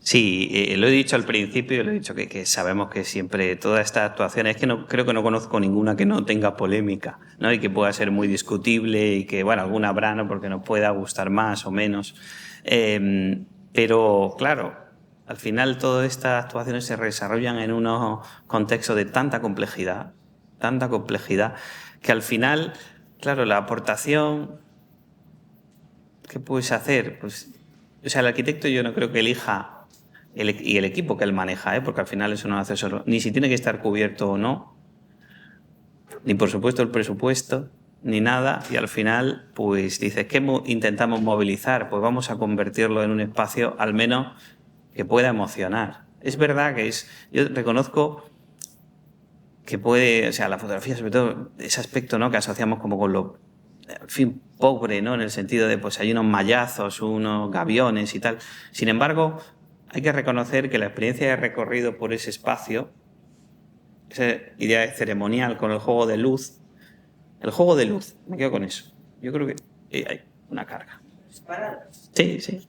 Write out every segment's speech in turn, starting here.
Sí, lo he dicho al principio, lo he dicho que sabemos que siempre todas estas actuaciones, es que no, creo que no conozco ninguna que no tenga polémica, ¿no? Y que pueda ser muy discutible y que, bueno, alguna habrá, ¿no? Porque nos pueda gustar más o menos. Pero, claro, al final todas estas actuaciones se desarrollan en unos contextos de tanta complejidad, que al final, claro, la aportación que puedes hacer, pues, o sea, el arquitecto yo no creo que elija y el equipo que él maneja, porque al final eso no lo hace solo, ni si tiene que estar cubierto o no, ni por supuesto el presupuesto, ni nada, y al final, pues dices, ¿qué intentamos movilizar? Pues vamos a convertirlo en un espacio al menos que pueda emocionar. Es verdad que yo reconozco que puede, o sea, la fotografía, sobre todo, ese aspecto, ¿no? Que asociamos como con lo, en fin, pobre, ¿no? En el sentido de, pues hay unos mayazos, unos gaviones y tal. Sin embargo, hay que reconocer que la experiencia de recorrido por ese espacio, esa idea ceremonial con el juego de luz, me quedo con eso. Yo creo que hay una carga. Sí, sí.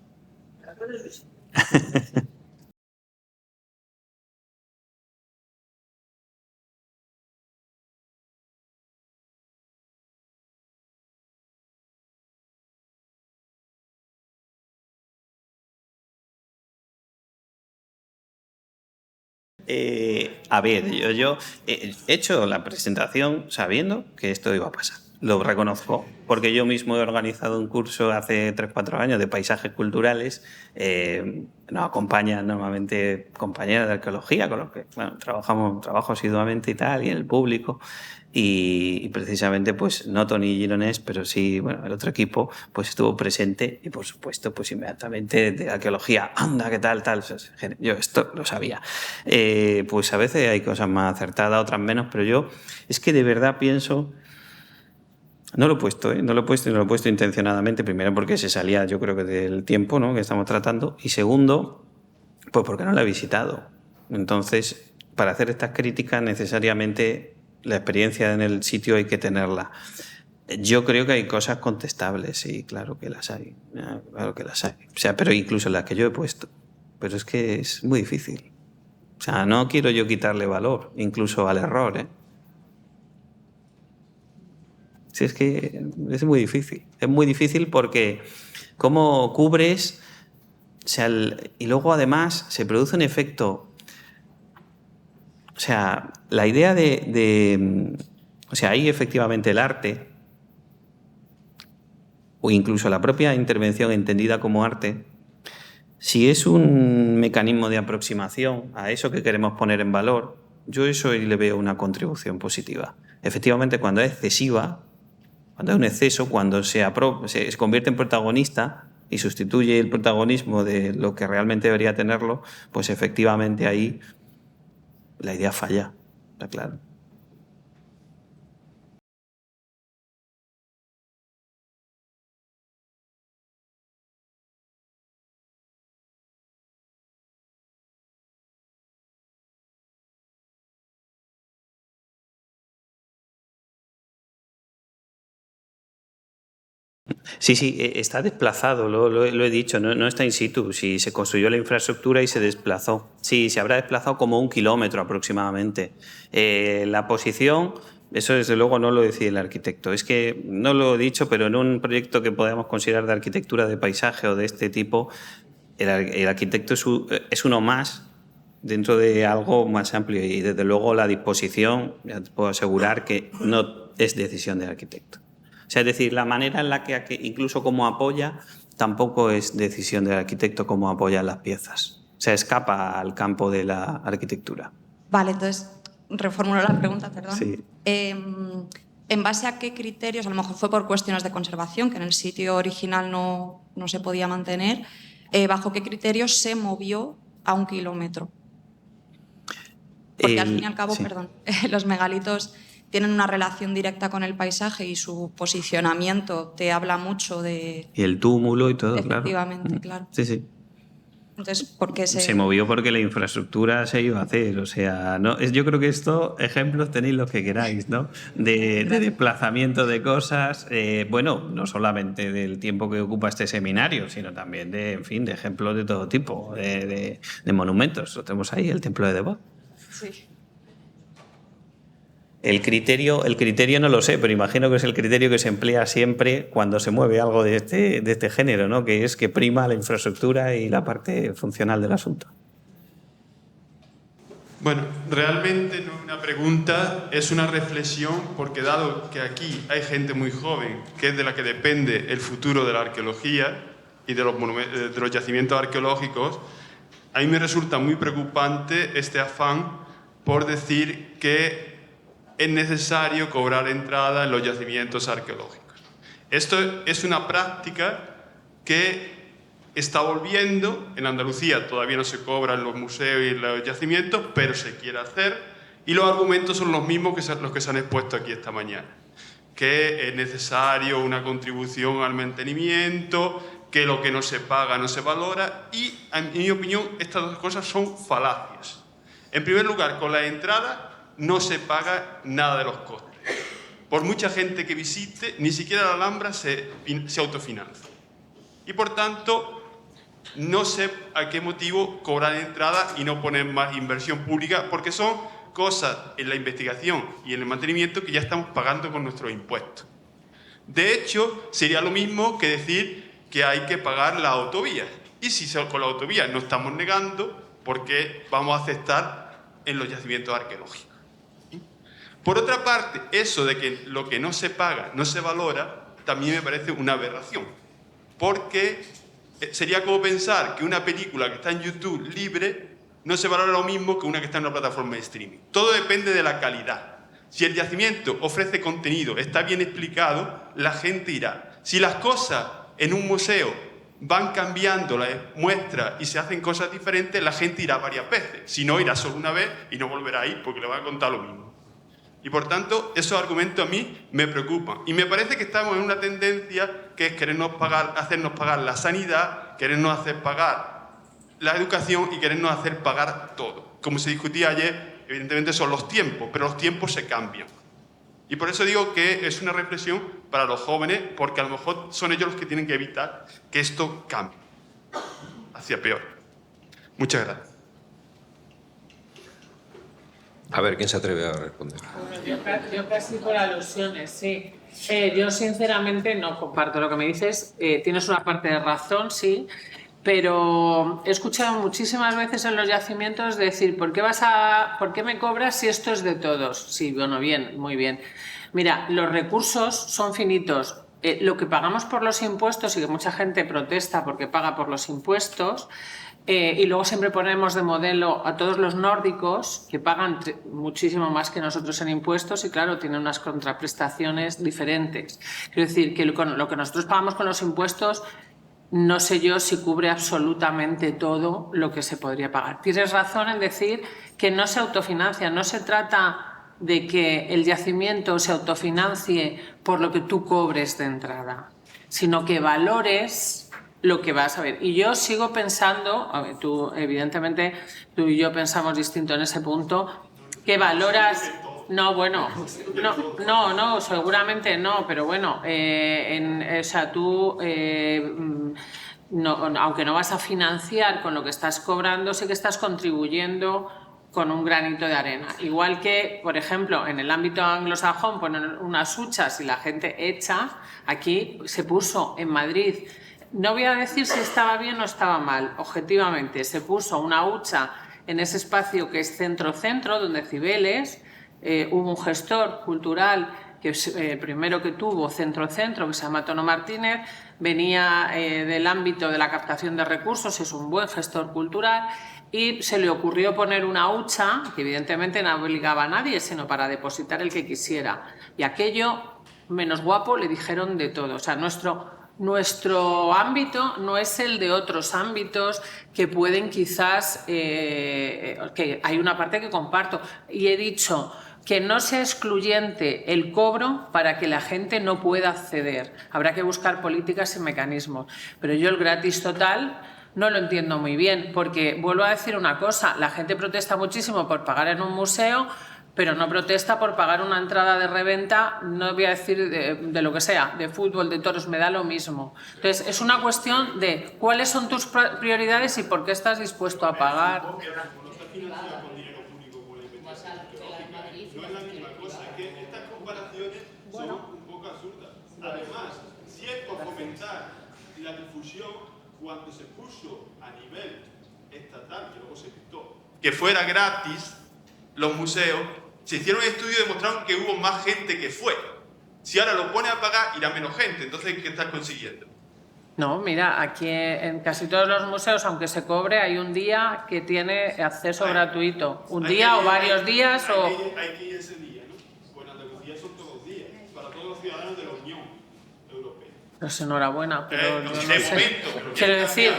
A ver, yo he hecho la presentación sabiendo que esto iba a pasar. Lo reconozco, porque yo mismo he organizado un curso hace 3 o 4 años de paisajes culturales. Nos acompañan normalmente compañeros de arqueología con los que bueno, trabajo asiduamente y tal, y en el público. Y precisamente, pues no Tony Gironés, pero sí, bueno, el otro equipo, pues estuvo presente y por supuesto, pues inmediatamente de arqueología, anda, qué tal, tal. Yo esto lo sabía. Pues a veces hay cosas más acertadas, otras menos, pero yo es que de verdad pienso, no lo he puesto, no lo he puesto y no lo he puesto intencionadamente, primero porque se salía yo creo que del tiempo, ¿no? Que estamos tratando, y segundo, pues porque no la he visitado. Entonces, para hacer estas críticas necesariamente la experiencia en el sitio hay que tenerla. Yo creo que hay cosas contestables, sí, claro que las hay, claro que las hay. O sea, pero incluso las que yo he puesto. Pero es que es muy difícil. O sea, no quiero yo quitarle valor, incluso al error, ¿eh? Sí, es que es muy difícil. Es muy difícil porque cómo cubres, o sea, y luego además se produce un efecto. O sea, la idea o sea, ahí efectivamente el arte, o incluso la propia intervención entendida como arte, si es un mecanismo de aproximación a eso que queremos poner en valor, yo eso le veo una contribución positiva. Efectivamente, cuando es excesiva, cuando hay un exceso, cuando se convierte en protagonista y sustituye el protagonismo de lo que realmente debería tenerlo, pues efectivamente ahí la idea falla, está claro. Sí, sí, está desplazado, lo he dicho, no está in situ. Sí, se construyó la infraestructura y se desplazó. Sí, se habrá desplazado como 1 kilómetro aproximadamente. La posición, eso desde luego no lo decide el arquitecto. Es que no lo he dicho, pero en un proyecto que podamos considerar de arquitectura de paisaje o de este tipo, el arquitecto es uno más dentro de algo más amplio y desde luego la disposición, ya te puedo asegurar que no es decisión del arquitecto. O sea, es decir, la manera en la que incluso cómo apoya tampoco es decisión del arquitecto cómo apoya las piezas. O sea, escapa al campo de la arquitectura. Vale, entonces reformulo la pregunta, perdón. Sí. ¿En base a qué criterios, a lo mejor fue por cuestiones de conservación, que en el sitio original no se podía mantener, bajo qué criterios se movió a 1 kilómetro? Porque al fin y al cabo, Sí. perdón, los megalitos tienen una relación directa con el paisaje y su posicionamiento te habla mucho de... Y el túmulo y todo, claro. Efectivamente, claro. Sí, sí. Entonces, ¿por qué Se movió porque la infraestructura se iba a hacer. O sea, no, yo creo que ejemplos tenéis los que queráis, ¿no? De desplazamiento de cosas. Bueno, no solamente del tiempo que ocupa este seminario, sino también en fin, de ejemplos de todo tipo, de monumentos. Lo tenemos ahí, el Templo de Devot. Sí. El criterio no lo sé, pero imagino que es el criterio que se emplea siempre cuando se mueve algo de este género, ¿no? Que es que prima la infraestructura y la parte funcional del asunto. Bueno, realmente no es una pregunta, es una reflexión, porque dado que aquí hay gente muy joven, que es de la que depende el futuro de la arqueología y de los yacimientos arqueológicos, a mí me resulta muy preocupante este afán por decir que es necesario cobrar entrada en los yacimientos arqueológicos. Esto es una práctica que está volviendo. En Andalucía todavía no se cobra en los museos y en los yacimientos, pero se quiere hacer, y los argumentos son los mismos que los que se han expuesto aquí esta mañana. Que es necesario una contribución al mantenimiento, que lo que no se paga no se valora, y en mi opinión estas dos cosas son falacias. En primer lugar, con la entrada no se paga nada de los costes. Por mucha gente que visite, ni siquiera la Alhambra se autofinancia. Y por tanto, no sé a qué motivo cobrar entrada y no poner más inversión pública, porque son cosas en la investigación y en el mantenimiento que ya estamos pagando con nuestros impuestos. De hecho, sería lo mismo que decir que hay que pagar la autovía. Y si con la autovía no estamos negando, ¿por qué vamos a aceptar en los yacimientos arqueológicos? Por otra parte, eso de que lo que no se paga no se valora, también me parece una aberración. Porque sería como pensar que una película que está en YouTube libre no se valora lo mismo que una que está en una plataforma de streaming. Todo depende de la calidad. Si el yacimiento ofrece contenido, está bien explicado, la gente irá. Si las cosas en un museo van cambiando las muestras y se hacen cosas diferentes, la gente irá varias veces. Si no, irá solo una vez y no volverá a ir porque le van a contar lo mismo. Y por tanto, esos argumentos a mí me preocupan. Y me parece que estamos en una tendencia que es querernos hacernos pagar la sanidad, querernos hacer pagar la educación y querernos hacer pagar todo. Como se discutía ayer, evidentemente son los tiempos, pero los tiempos se cambian. Y por eso digo que es una reflexión para los jóvenes, porque a lo mejor son ellos los que tienen que evitar que esto cambie hacia peor. Muchas gracias. A ver, ¿quién se atreve a responder? Bueno, yo casi por alusiones, sí. Yo sinceramente no comparto lo que me dices. Tienes una parte de razón, sí, pero he escuchado muchísimas veces en los yacimientos decir ¿por qué me cobras si esto es de todos? Sí, bueno, bien, muy bien. Mira, los recursos son finitos. Lo que pagamos por los impuestos, y que mucha gente protesta porque paga por los impuestos, y luego siempre ponemos de modelo a todos los nórdicos que pagan muchísimo más que nosotros en impuestos y claro, tienen unas contraprestaciones diferentes. Quiero decir que lo que nosotros pagamos con los impuestos no sé yo si cubre absolutamente todo lo que se podría pagar. Tienes razón en decir que no se autofinancia, no se trata de que el yacimiento se autofinancie por lo que tú cobres de entrada, sino que valores lo que vas a ver. Y yo sigo pensando, a ver, evidentemente tú y yo pensamos distinto en ese punto, que valoras... No, bueno, no, seguramente no, pero bueno, o sea, tú, aunque no vas a financiar con lo que estás cobrando, sí que estás contribuyendo con un granito de arena. Igual que, por ejemplo, en el ámbito anglosajón ponen unas huchas y la gente echa, aquí se puso en Madrid, no voy a decir si estaba bien o estaba mal, objetivamente, se puso una hucha en ese espacio que es centro-centro, donde Cibeles, hubo un gestor cultural que primero que tuvo centro-centro, que se llama Tono Martínez, venía del ámbito de la captación de recursos, es un buen gestor cultural, y se le ocurrió poner una hucha, que evidentemente no obligaba a nadie, sino para depositar el que quisiera. Y aquello, menos guapo, le dijeron de todo. O sea, nuestro ámbito no es el de otros ámbitos que pueden quizás... que hay una parte que comparto. Y he dicho que no sea excluyente el cobro para que la gente no pueda acceder. Habrá que buscar políticas y mecanismos. Pero yo el gratis total no lo entiendo muy bien, porque vuelvo a decir una cosa, la gente protesta muchísimo por pagar en un museo, pero no protesta por pagar una entrada de reventa, no voy a decir de lo que sea, de fútbol, de toros, me da lo mismo. Entonces, es una cuestión de cuáles son tus prioridades y por qué estás dispuesto a pagar. No es la misma cosa, es que estas comparaciones son un poco absurdas. Además, si es por fomentar la difusión, cuando se puso a nivel estatal, que luego se quitó, que fuera gratis, los museos, se hicieron estudios y demostraron que hubo más gente que fue. Si ahora lo pone a pagar, irá menos gente. Entonces, ¿qué estás consiguiendo? No, mira, aquí en casi todos los museos, aunque se cobre, hay un día que tiene acceso gratuito. Un día o varios días o... Hay que ir ese día, ¿no? Pues en Andalucía son todos los días, para todos los ciudadanos de la Unión Europea. Pues enhorabuena, pero yo no sé. Momento, Quiero decir,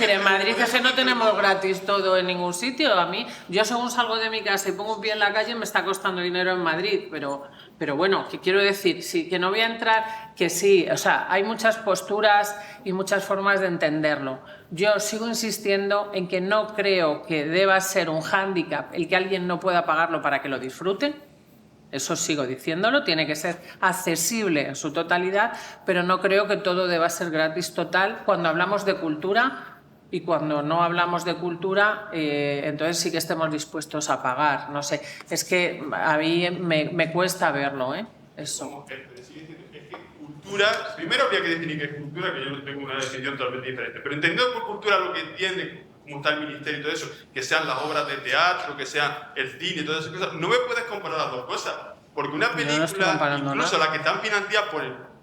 en Madrid es que no tenemos gratis todo en ningún sitio. A mí, yo según salgo de mi casa y pongo un pie en la calle, me está costando dinero en Madrid, pero bueno, que quiero decir, sí, que no voy a entrar, que sí, o sea, hay muchas posturas y muchas formas de entenderlo. Yo sigo insistiendo en que no creo que deba ser un hándicap el que alguien no pueda pagarlo para que lo disfrute. Eso sigo diciéndolo, tiene que ser accesible en su totalidad, pero no creo que todo deba ser gratis total cuando hablamos de cultura, y cuando no hablamos de cultura, entonces sí que estemos dispuestos a pagar. No sé, es que a mí me cuesta verlo, ¿eh? Eso. Es que cultura, primero habría que definir qué es cultura, que yo no tengo una definición totalmente diferente, pero entendiendo por cultura lo que entiende como está el ministerio y todo eso, que sean las obras de teatro, que sea el cine y todas esas cosas, no me puedes comparar las dos cosas, porque una película, incluso la que están financiadas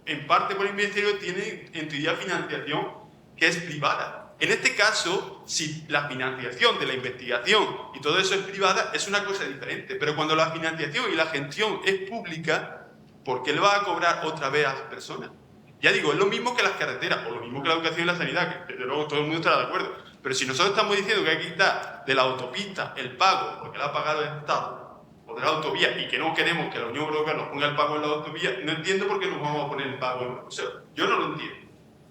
en parte por el ministerio, tiene en teoría financiación que es privada. En este caso, si la financiación de la investigación y todo eso es privada, es una cosa diferente, pero cuando la financiación y la gestión es pública, ¿por qué le va a cobrar otra vez a las personas? Ya digo, es lo mismo que las carreteras, o lo mismo que la educación y la sanidad, que desde luego todo el mundo estará de acuerdo. Pero si nosotros estamos diciendo que hay que quitar de la autopista el pago, porque la ha pagado el Estado, o de la autovía, y que no queremos que la Unión Europea nos ponga el pago en la autovía, no entiendo por qué nos vamos a poner el pago en los museos. Yo no lo entiendo.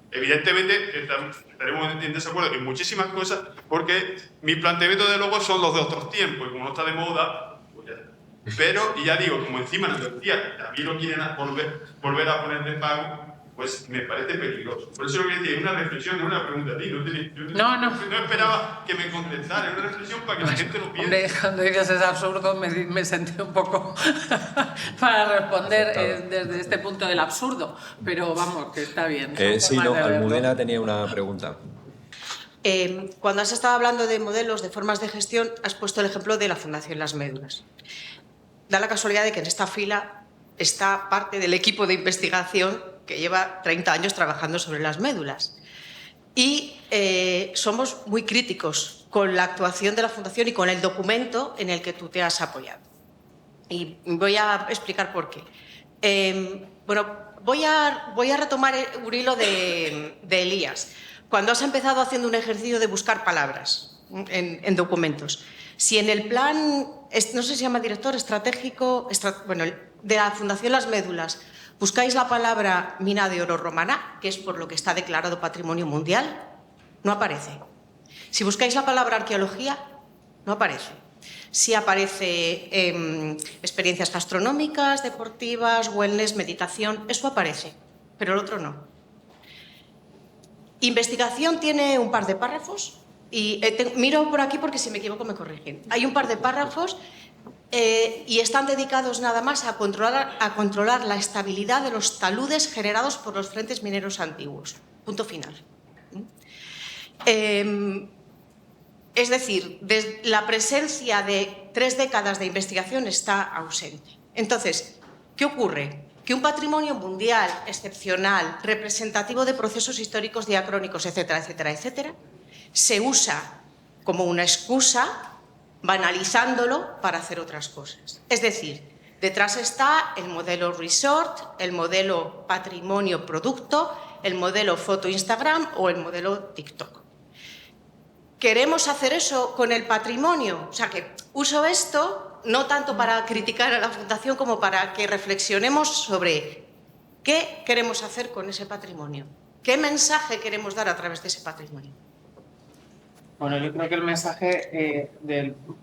Evidentemente, estaremos en desacuerdo en muchísimas cosas, porque mi planteamiento de luego son los de otros tiempos, y como no está de moda, pues ya está. Pero, y ya digo, como encima en Andalucía también lo quieren volver a poner de pago, pues me parece peligroso. Por eso lo que decía, es una reflexión, no una pregunta a ti. No esperaba que me contestara, es una reflexión para que la gente lo piense. Cuando dices es absurdo, me sentí un poco para responder desde este punto del absurdo, pero vamos, que está bien. Sí, no, Almudena tenía una pregunta. Cuando has estado hablando de modelos, de formas de gestión, has puesto el ejemplo de la Fundación Las Médulas. Da la casualidad de que en esta fila está parte del equipo de investigación que lleva 30 años trabajando sobre las médulas. Y somos muy críticos con la actuación de la Fundación y con el documento en el que tú te has apoyado. Y voy a explicar por qué. Bueno, voy a retomar un hilo de Elías. Cuando has empezado haciendo un ejercicio de buscar palabras en documentos, si en el plan, no sé si se llama director estratégico, de la Fundación Las Médulas, buscáis la palabra mina de oro romana, que es por lo que está declarado Patrimonio Mundial, no aparece. Si buscáis la palabra arqueología, no aparece. Si aparece experiencias gastronómicas, deportivas, wellness, meditación, eso aparece, pero el otro no. Investigación tiene un par de párrafos y miro por aquí porque si me equivoco me corrigen. Hay un par de párrafos y están dedicados nada más a controlar la estabilidad de los taludes generados por los frentes mineros antiguos. Punto final. Es decir, la presencia de 3 décadas de investigación está ausente. Entonces, ¿qué ocurre? Que un patrimonio mundial excepcional, representativo de procesos históricos diacrónicos, etcétera, etcétera, etcétera, se usa como una excusa, banalizándolo para hacer otras cosas. Es decir, detrás está el modelo resort, el modelo patrimonio producto, el modelo foto Instagram o el modelo TikTok. ¿Queremos hacer eso con el patrimonio? O sea, que uso esto no tanto para criticar a la Fundación como para que reflexionemos sobre qué queremos hacer con ese patrimonio, qué mensaje queremos dar a través de ese patrimonio. Bueno, yo creo que el mensaje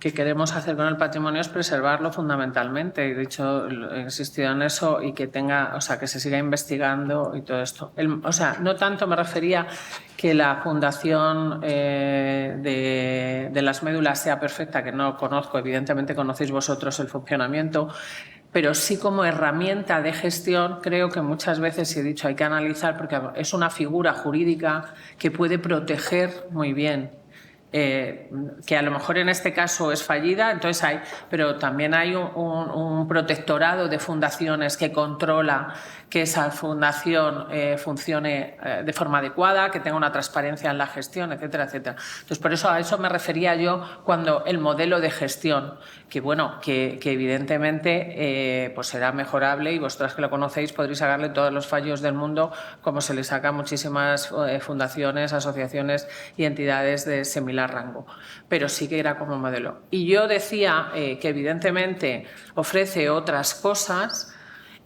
que queremos hacer con el patrimonio es preservarlo fundamentalmente. Y de hecho, he insistido en eso y que tenga, o sea, que se siga investigando y todo esto. O sea, no tanto me refería que la fundación de las médulas sea perfecta, que no conozco, evidentemente conocéis vosotros el funcionamiento, pero sí como herramienta de gestión creo que muchas veces, he dicho, hay que analizar porque es una figura jurídica que puede proteger muy bien. Que a lo mejor en este caso es fallida, entonces pero también hay un protectorado de fundaciones que controla que esa fundación funcione de forma adecuada, que tenga una transparencia en la gestión, etcétera, etcétera. Entonces, por eso a eso me refería yo cuando el modelo de gestión, que bueno, que evidentemente pues será mejorable y vosotras que lo conocéis podréis sacarle todos los fallos del mundo como se le saca a muchísimas fundaciones, asociaciones y entidades de similar rango, pero sí que era como modelo. Y yo decía que evidentemente ofrece otras cosas,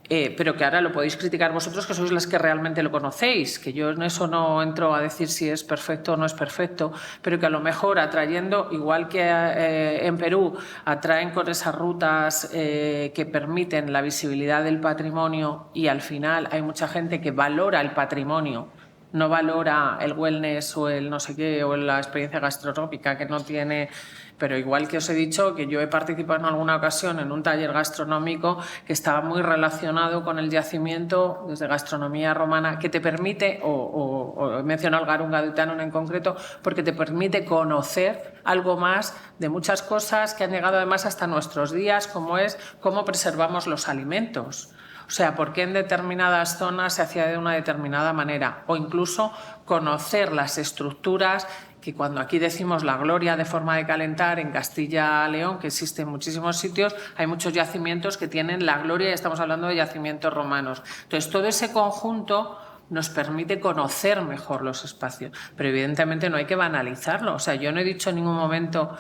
pero que ahora lo podéis criticar vosotros, que sois las que realmente lo conocéis, que yo en eso no entro a decir si es perfecto o no es perfecto, pero que a lo mejor atrayendo, igual que en Perú, atraen con esas rutas que permiten la visibilidad del patrimonio y al final hay mucha gente que valora el patrimonio, no valora el wellness o el no sé qué o la experiencia gastronómica que no tiene. Pero igual que os he dicho que yo he participado en alguna ocasión en un taller gastronómico que estaba muy relacionado con el yacimiento desde gastronomía romana, que te permite, o he mencionado el garum gaditanon en concreto, porque te permite conocer algo más de muchas cosas que han llegado además hasta nuestros días, como es cómo preservamos los alimentos. O sea, por qué en determinadas zonas se hacía de una determinada manera, o incluso conocer las estructuras que cuando aquí decimos la gloria de forma de calentar en Castilla-León, que existe en muchísimos sitios, hay muchos yacimientos que tienen la gloria y estamos hablando de yacimientos romanos. Entonces, todo ese conjunto nos permite conocer mejor los espacios, pero evidentemente no hay que banalizarlo. O sea, yo no he dicho en ningún momento,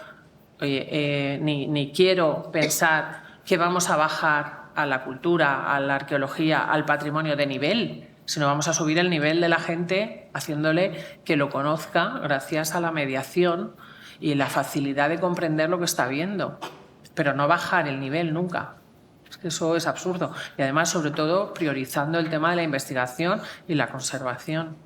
ni quiero pensar que vamos a bajar a la cultura, a la arqueología, al patrimonio de nivel, sino vamos a subir el nivel de la gente haciéndole que lo conozca gracias a la mediación y la facilidad de comprender lo que está viendo, pero no bajar el nivel nunca. Es que eso es absurdo. Y además, sobre todo, priorizando el tema de la investigación y la conservación.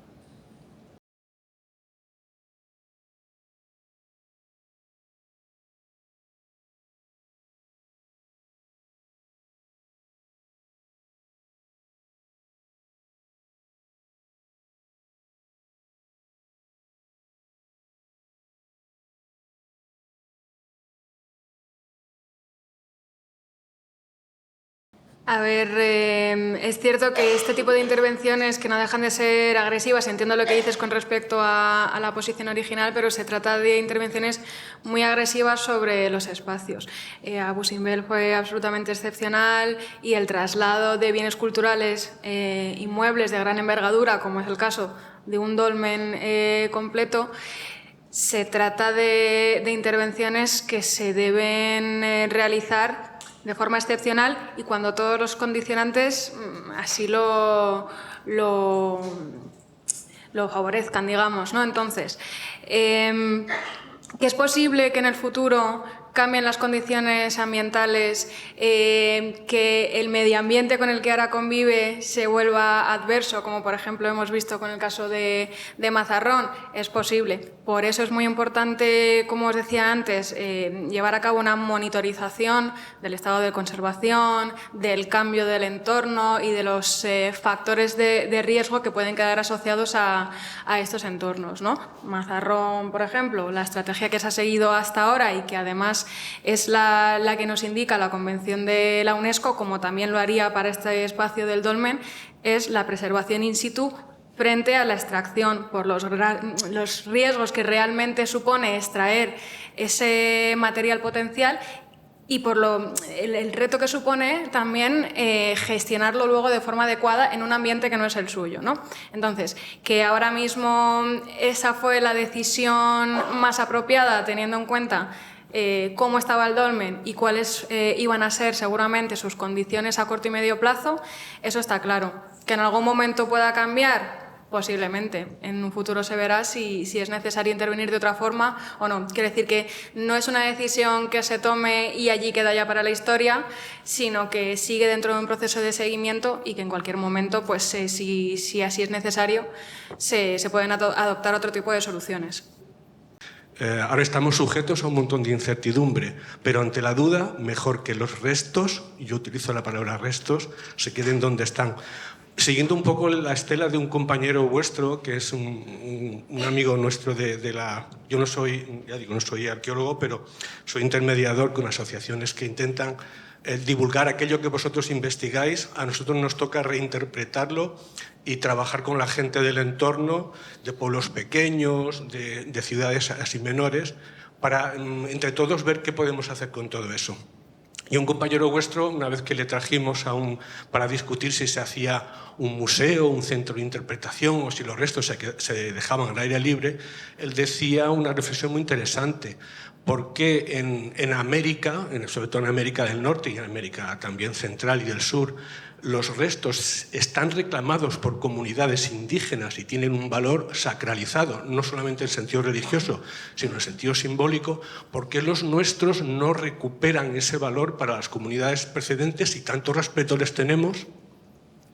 A ver, es cierto que este tipo de intervenciones que no dejan de ser agresivas, entiendo lo que dices con respecto a la posición original, pero se trata de intervenciones muy agresivas sobre los espacios. Abu Simbel fue absolutamente excepcional y el traslado de bienes culturales inmuebles de gran envergadura, como es el caso de un dolmen completo, se trata de intervenciones que se deben realizar de forma excepcional y cuando todos los condicionantes así lo favorezcan, digamos, ¿no? Entonces, que es posible que en el futuro cambien las condiciones ambientales, que el medio ambiente con el que ahora convive se vuelva adverso, como por ejemplo hemos visto con el caso de Mazarrón, es posible. Por eso es muy importante, como os decía antes, llevar a cabo una monitorización del estado de conservación, del cambio del entorno y de los factores de riesgo que pueden quedar asociados a estos entornos, ¿no? Mazarrón, por ejemplo, la estrategia que se ha seguido hasta ahora y que además es la que nos indica la Convención de la UNESCO, como también lo haría para este espacio del dolmen, es la preservación in situ frente a la extracción por los riesgos que realmente supone extraer ese material potencial y por el reto que supone también gestionarlo luego de forma adecuada en un ambiente que no es el suyo, ¿no? Entonces, que ahora mismo esa fue la decisión más apropiada teniendo en cuenta cómo estaba el dolmen y cuáles iban a ser seguramente sus condiciones a corto y medio plazo, eso está claro. Que en algún momento pueda cambiar, Posiblemente. En un futuro se verá si es necesario intervenir de otra forma o no. Quiere decir que no es una decisión que se tome y allí queda ya para la historia, sino que sigue dentro de un proceso de seguimiento y que en cualquier momento, pues si así es necesario, se pueden adoptar otro tipo de soluciones. Ahora estamos sujetos a un montón de incertidumbre, pero ante la duda, mejor que los restos, y yo utilizo la palabra restos, se queden donde están. Siguiendo un poco la estela de un compañero vuestro, que es un amigo nuestro de la... Yo no soy, ya digo, no soy arqueólogo, pero soy intermediador con asociaciones que intentan divulgar aquello que vosotros investigáis. A nosotros nos toca reinterpretarlo y trabajar con la gente del entorno, de pueblos pequeños, de ciudades así menores, para entre todos ver qué podemos hacer con todo eso. Y un compañero vuestro, una vez que le trajimos para discutir si se hacía un museo, un centro de interpretación o si los restos se dejaban al aire libre, él decía una reflexión muy interesante. ¿Por qué en América, sobre todo en América del Norte y en América también central y del sur, los restos están reclamados por comunidades indígenas y tienen un valor sacralizado, no solamente en sentido religioso, sino en sentido simbólico? ¿Por qué los nuestros no recuperan ese valor para las comunidades precedentes y tanto respeto les tenemos?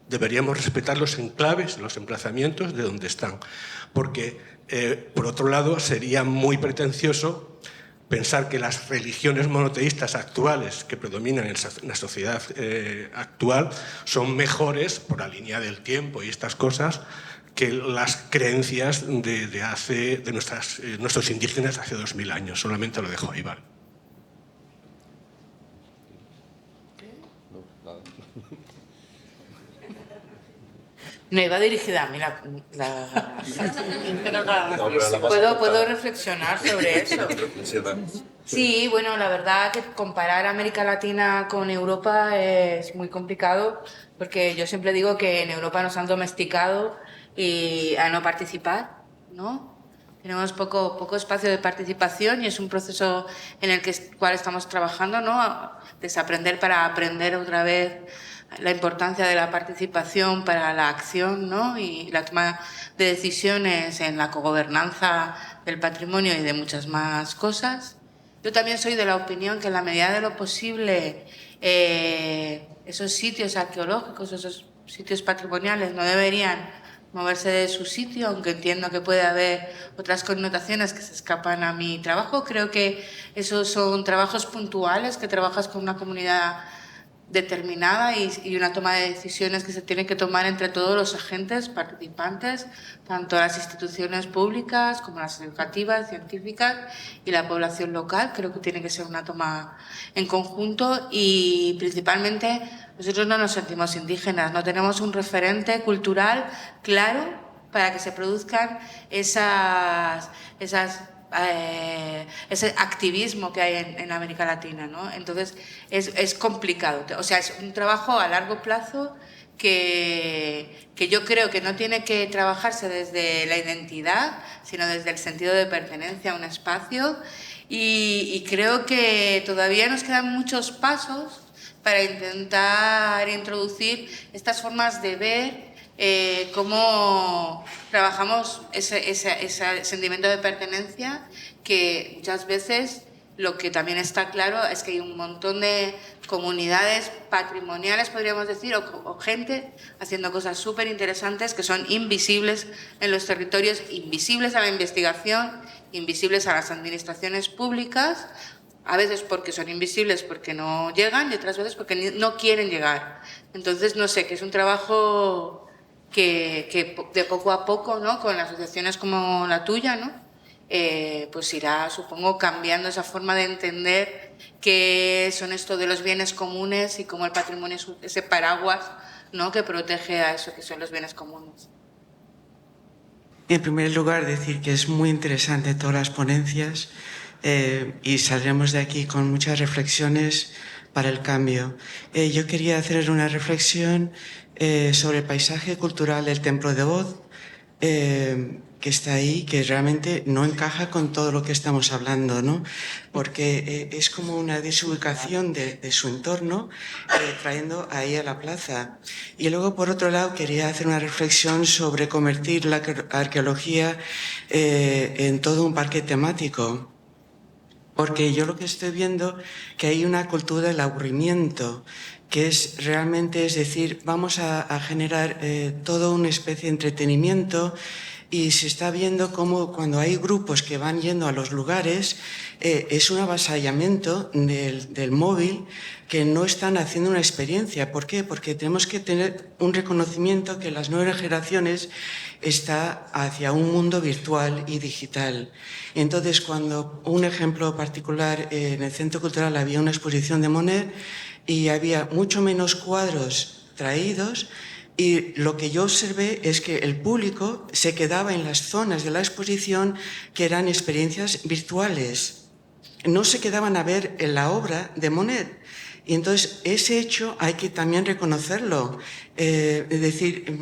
Deberíamos respetar los enclaves, los emplazamientos de donde están. Porque, por otro lado, sería muy pretencioso pensar que las religiones monoteístas actuales que predominan en la sociedad actual son mejores por la línea del tiempo y estas cosas que las creencias de nuestros indígenas hace 2000 años. Solamente lo dejo ahí, ¿vale? No iba dirigida a mí ¿Puedo reflexionar sobre eso? Sí, bueno, la verdad que comparar América Latina con Europa es muy complicado, porque yo siempre digo que en Europa nos han domesticado y a no participar, ¿no? Tenemos poco espacio de participación y es un proceso en el cual estamos trabajando, ¿no? Desaprender para aprender otra vez la importancia de la participación para la acción, ¿no? Y la toma de decisiones en la cogobernanza del patrimonio y de muchas más cosas. Yo también soy de la opinión que en la medida de lo posible esos sitios arqueológicos, esos sitios patrimoniales no deberían moverse de su sitio, aunque entiendo que puede haber otras connotaciones que se escapan a mi trabajo. Creo que esos son trabajos puntuales, que trabajas con una comunidad determinada y una toma de decisiones que se tiene que tomar entre todos los agentes participantes, tanto las instituciones públicas como las educativas, científicas y la población local. Creo que tiene que ser una toma en conjunto y principalmente nosotros no nos sentimos indígenas, no tenemos un referente cultural claro para que se produzcan ese activismo que hay en América Latina, ¿no? Entonces es complicado, o sea, es un trabajo a largo plazo que yo creo que no tiene que trabajarse desde la identidad, sino desde el sentido de pertenencia a un espacio y creo que todavía nos quedan muchos pasos para intentar introducir estas formas de ver cómo trabajamos ese sentimiento de pertenencia, que muchas veces lo que también está claro es que hay un montón de comunidades patrimoniales, podríamos decir, o gente haciendo cosas súper interesantes que son invisibles en los territorios, invisibles a la investigación, invisibles a las administraciones públicas, a veces porque son invisibles, porque no llegan, y otras veces porque no quieren llegar. Entonces, no sé, que es un trabajo que de poco a poco, ¿no? Con asociaciones como la tuya, ¿no? Pues irá, supongo, cambiando esa forma de entender qué son esto de los bienes comunes y cómo el patrimonio es ese paraguas, ¿no? Que protege a eso que son los bienes comunes. En primer lugar, decir que es muy interesante todas las ponencias y saldremos de aquí con muchas reflexiones para el cambio. Yo quería hacer una reflexión sobre el paisaje cultural del Templo de Oz. que está ahí, que realmente no encaja con todo lo que estamos hablando, ¿no? Porque es como una desubicación de su entorno, trayendo ahí a la plaza. Y luego, por otro lado, quería hacer una reflexión sobre convertir la arqueología en todo un parque temático. Porque yo lo que estoy viendo que hay una cultura del aburrimiento, que es realmente, es decir, vamos a generar toda una especie de entretenimiento, y se está viendo cómo cuando hay grupos que van yendo a los lugares es un avasallamiento del móvil, que no están haciendo una experiencia. ¿Por qué? Porque tenemos que tener un reconocimiento que las nuevas generaciones está hacia un mundo virtual y digital. Entonces, cuando un ejemplo particular, en el Centro Cultural había una exposición de Monet y había mucho menos cuadros traídos, y lo que yo observé es que el público se quedaba en las zonas de la exposición que eran experiencias virtuales. No se quedaban a ver en la obra de Monet. Y entonces ese hecho hay que también reconocerlo. Es decir,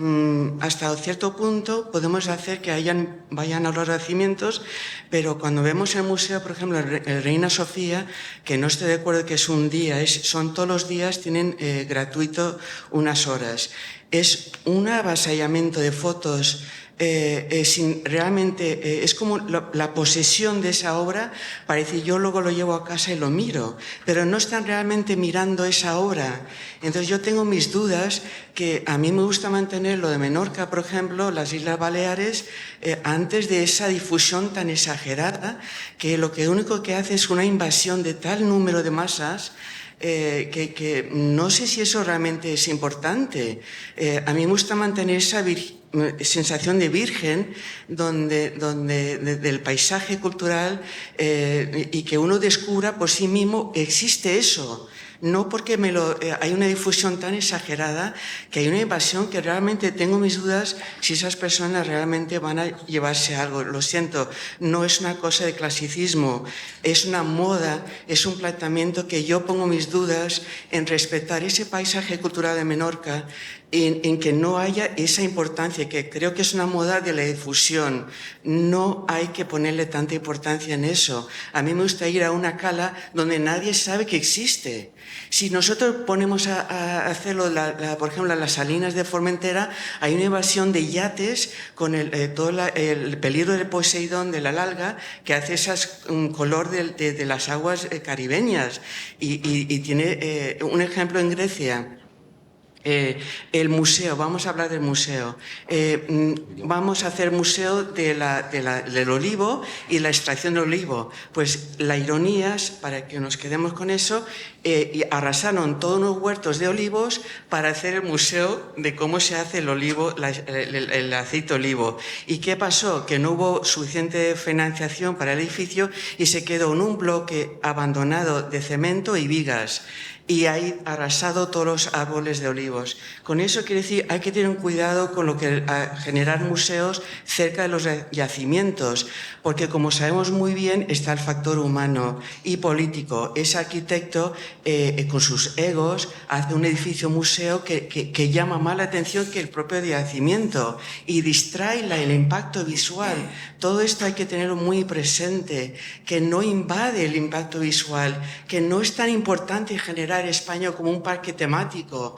hasta cierto punto podemos hacer que vayan a los yacimientos, pero cuando vemos el museo, por ejemplo, el Reina Sofía, que no estoy de acuerdo que es un día, son todos los días, tienen gratuito unas horas. Es un avasallamiento de fotos. Realmente es como la posesión de esa obra. Parece, yo luego lo llevo a casa y lo miro, pero no están realmente mirando esa obra. Entonces yo tengo mis dudas, que a mí me gusta mantener lo de Menorca, por ejemplo, las Islas Baleares, antes de esa difusión tan exagerada, que lo único que hace es una invasión de tal número de masas que no sé si eso realmente es importante. A mí me gusta mantener esa sensación de virgen del paisaje cultural, y que uno descubra por sí mismo existe eso. No porque hay una difusión tan exagerada, que hay una invasión que realmente tengo mis dudas si esas personas realmente van a llevarse algo. Lo siento, no es una cosa de clasicismo, es una moda, es un planteamiento que yo pongo mis dudas en respetar ese paisaje cultural de Menorca, en que no haya esa importancia, que creo que es una moda de la difusión. No hay que ponerle tanta importancia en eso. A mí me gusta ir a una cala donde nadie sabe que existe. Si nosotros ponemos a hacerlo, por ejemplo, las salinas de Formentera, hay una invasión de yates con todo el peligro del Poseidón, de la alga, que hace ese color de las aguas caribeñas. Y tiene un ejemplo en Grecia. El museo, vamos a hablar del museo. Vamos a hacer museo del olivo y la extracción del olivo. Pues la ironía es, para que nos quedemos con eso, y arrasaron todos unos huertos de olivos para hacer el museo de cómo se hace el olivo, el aceite de olivo. ¿Y qué pasó? Que no hubo suficiente financiación para el edificio y se quedó en un bloque abandonado de cemento y vigas. Y hay arrasado todos los árboles de olivos. Con eso quiere decir, hay que tener cuidado con generar museos cerca de los yacimientos, porque como sabemos muy bien, está el factor humano y político. Ese arquitecto, con sus egos, hace un edificio museo que llama más la atención que el propio yacimiento y distrae el impacto visual. Todo esto hay que tenerlo muy presente, que no invade el impacto visual, que no es tan importante generar España como un parque temático.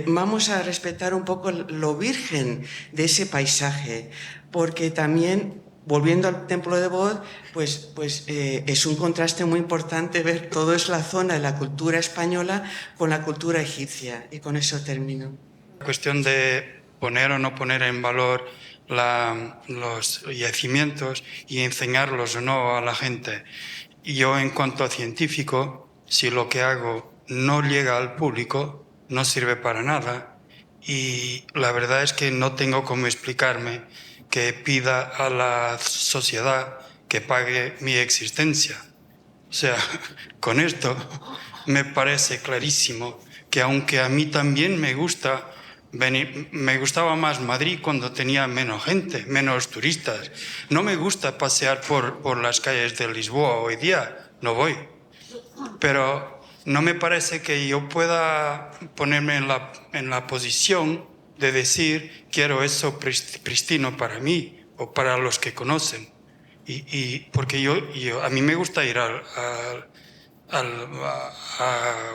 Vamos a respetar un poco lo virgen de ese paisaje, porque también, volviendo al Templo de Bod, pues es un contraste muy importante ver toda la zona de la cultura española con la cultura egipcia. Y con eso termino. La cuestión de poner o no poner en valor los yacimientos y enseñarlos o no a la gente. Yo, en cuanto a científico, si lo que hago no llega al público, no sirve para nada. Y la verdad es que no tengo cómo explicarme que pida a la sociedad que pague mi existencia. O sea, con esto me parece clarísimo que, aunque a mí también me gusta venir, me gustaba más Madrid cuando tenía menos gente, menos turistas. No me gusta pasear por las calles de Lisboa hoy día, no voy. Pero no me parece que yo pueda ponerme en la posición de decir quiero eso pristino para mí, o para los que conocen. Porque a mí me gusta ir a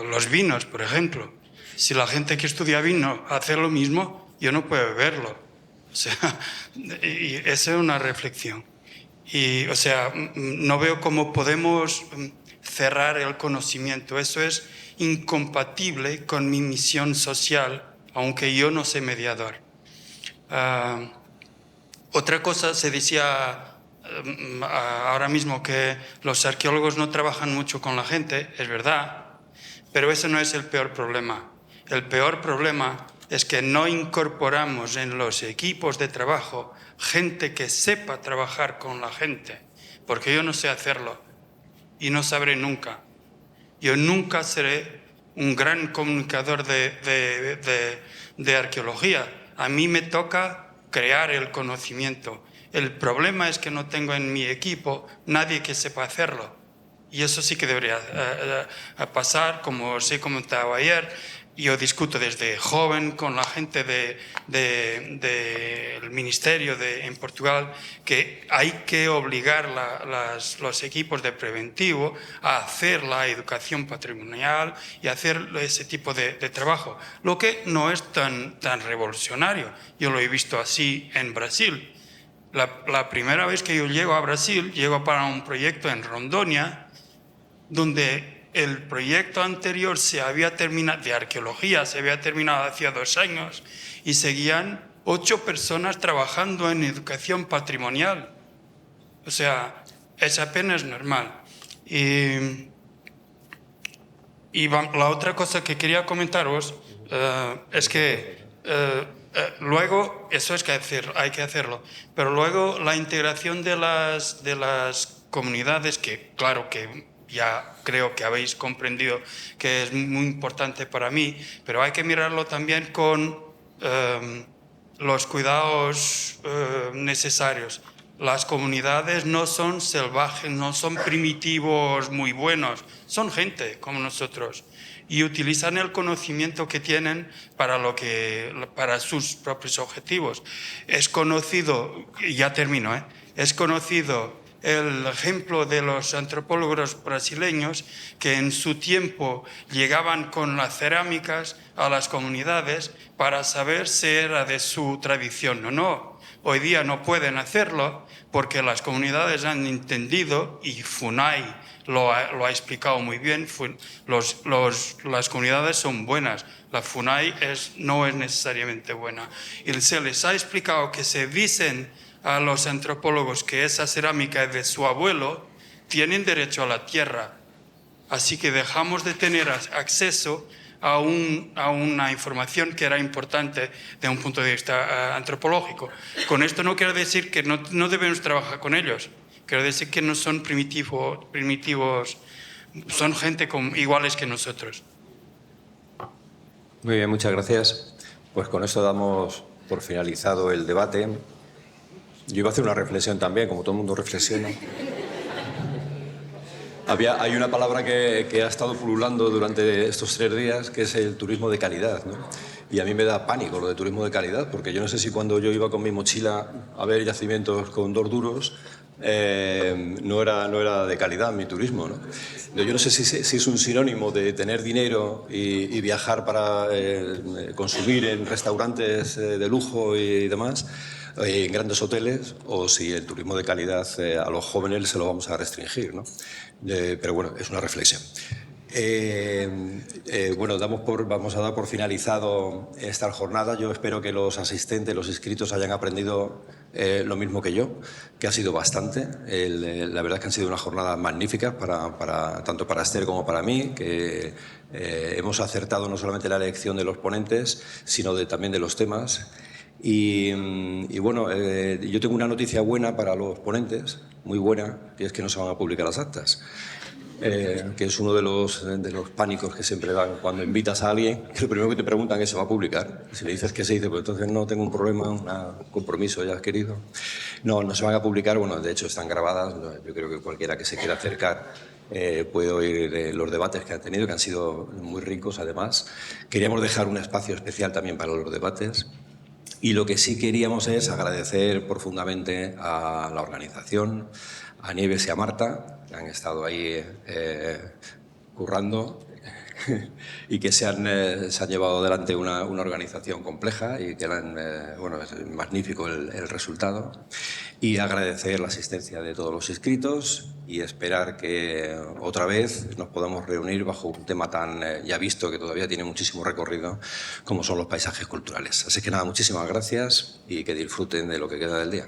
los vinos, por ejemplo. Si la gente que estudia vino hace lo mismo, yo no puedo beberlo. O sea, y esa es una reflexión. O sea, no veo cómo podemos cerrar el conocimiento. Eso es incompatible con mi misión social, aunque yo no sea mediador. Otra cosa, se decía ahora mismo que los arqueólogos no trabajan mucho con la gente, es verdad, pero ese no es el peor problema. El peor problema es que no incorporamos en los equipos de trabajo gente que sepa trabajar con la gente, porque yo no sé hacerlo y no sabré nunca. Yo nunca seré un gran comunicador de arqueología. A mí me toca crear el conocimiento. El problema es que no tengo en mi equipo nadie que sepa hacerlo. Y eso sí que debería pasar, como os he comentado ayer. Yo discuto desde joven con la gente del ministerio en Portugal que hay que obligar los equipos de preventivo a hacer la educación patrimonial y hacer ese tipo de trabajo, lo que no es tan revolucionario. Yo lo he visto así en Brasil. La primera vez que yo llego a Brasil, llego para un proyecto en Rondônia, donde el proyecto anterior de arqueología se había terminado hacía 2 años y seguían 8 personas trabajando en educación patrimonial. O sea, es apenas normal. Y la otra cosa que quería comentaros es que luego, eso es que hay que hacerlo, pero luego la integración de las comunidades, que claro que ya creo que habéis comprendido que es muy importante para mí, pero hay que mirarlo también con los cuidados necesarios. Las comunidades no son salvajes, no son primitivos muy buenos, son gente como nosotros y utilizan el conocimiento que tienen para sus propios objetivos. Es conocido, ya termino, es conocido el ejemplo de los antropólogos brasileños que en su tiempo llegaban con las cerámicas a las comunidades para saber si era de su tradición o no. Hoy día no pueden hacerlo porque las comunidades han entendido, y FUNAI lo ha explicado muy bien, las comunidades son buenas, la FUNAI no es necesariamente buena. Y se les ha explicado que se dicen a los antropólogos que esa cerámica es de su abuelo, tienen derecho a la tierra. Así que dejamos de tener acceso a una información que era importante de un punto de vista antropológico. Con esto no quiero decir que no debemos trabajar con ellos. Quiero decir que no son primitivos, son gente iguales que nosotros. Muy bien, muchas gracias. Pues con esto damos por finalizado el debate. Yo iba a hacer una reflexión también, como todo el mundo reflexiona. Hay una palabra que ha estado pululando durante estos 3 días, que es el turismo de calidad, ¿no? Y a mí me da pánico lo de turismo de calidad, porque yo no sé si cuando yo iba con mi mochila a ver yacimientos con 2 duros, no era de calidad mi turismo, ¿no? Yo no sé si es un sinónimo de tener dinero y viajar para consumir en restaurantes de lujo y demás, en grandes hoteles, o si el turismo de calidad a los jóvenes se lo vamos a restringir, ¿no? Pero bueno, es una reflexión. Bueno, vamos a dar por finalizado esta jornada. Yo espero que los asistentes, los inscritos, hayan aprendido lo mismo que yo, que ha sido bastante. La verdad es que han sido unas jornadas magníficas, tanto para Esther como para mí, que hemos acertado no solamente la elección de los ponentes, sino también de los temas. Y bueno, yo tengo una noticia buena para los ponentes, muy buena, que es que no se van a publicar las actas. Que es uno de los pánicos que siempre dan cuando invitas a alguien, que lo primero que te preguntan es: ¿se va a publicar? Si le dices que se dice, pues entonces no, tengo un problema, un compromiso ya adquirido. No se van a publicar, bueno, de hecho están grabadas. Yo creo que cualquiera que se quiera acercar puede oír los debates que han tenido, que han sido muy ricos además. Queríamos dejar un espacio especial también para los debates. Y lo que sí queríamos es agradecer profundamente a la organización, a Nieves y a Marta, que han estado ahí currando y que se han llevado adelante una organización compleja y que bueno, es magnífico el resultado. Y agradecer la asistencia de todos los inscritos y esperar que otra vez nos podamos reunir bajo un tema tan ya visto, que todavía tiene muchísimo recorrido, como son los paisajes culturales. Así que nada, muchísimas gracias y que disfruten de lo que queda del día.